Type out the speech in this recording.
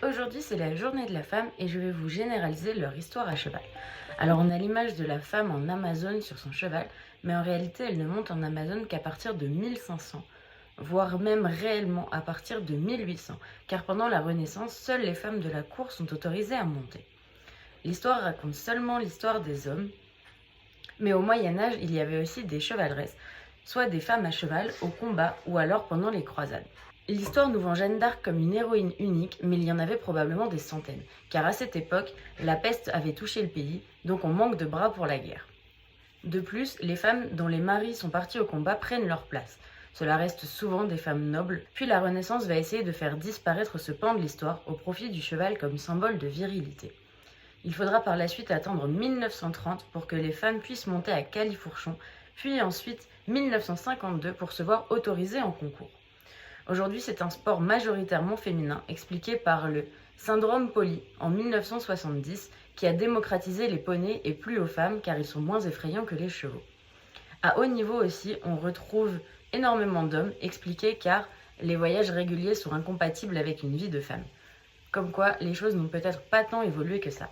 Aujourd'hui c'est la journée de la femme et je vais vous généraliser leur histoire à cheval. Alors on a l'image de la femme en Amazone sur son cheval, mais en réalité elle ne monte en Amazone qu'à partir de 1500, voire même réellement à partir de 1800, car pendant la Renaissance, seules les femmes de la cour sont autorisées à monter. L'histoire raconte seulement l'histoire des hommes, mais au Moyen Âge il y avait aussi des chevaleresses, soit des femmes à cheval au combat ou alors pendant les croisades. L'histoire nous vend Jeanne d'Arc comme une héroïne unique, mais il y en avait probablement des centaines, car à cette époque, la peste avait touché le pays, donc on manque de bras pour la guerre. De plus, les femmes dont les maris sont partis au combat prennent leur place. Cela reste souvent des femmes nobles, puis la Renaissance va essayer de faire disparaître ce pan de l'histoire au profit du cheval comme symbole de virilité. Il faudra par la suite attendre 1930 pour que les femmes puissent monter à califourchon, puis ensuite 1952 pour se voir autorisées en concours. Aujourd'hui, c'est un sport majoritairement féminin, expliqué par le syndrome Polly en 1970, qui a démocratisé les poneys et plu aux femmes car ils sont moins effrayants que les chevaux. À haut niveau aussi, on retrouve énormément d'hommes, expliqué car les voyages réguliers sont incompatibles avec une vie de femme. Comme quoi, les choses n'ont peut-être pas tant évolué que ça.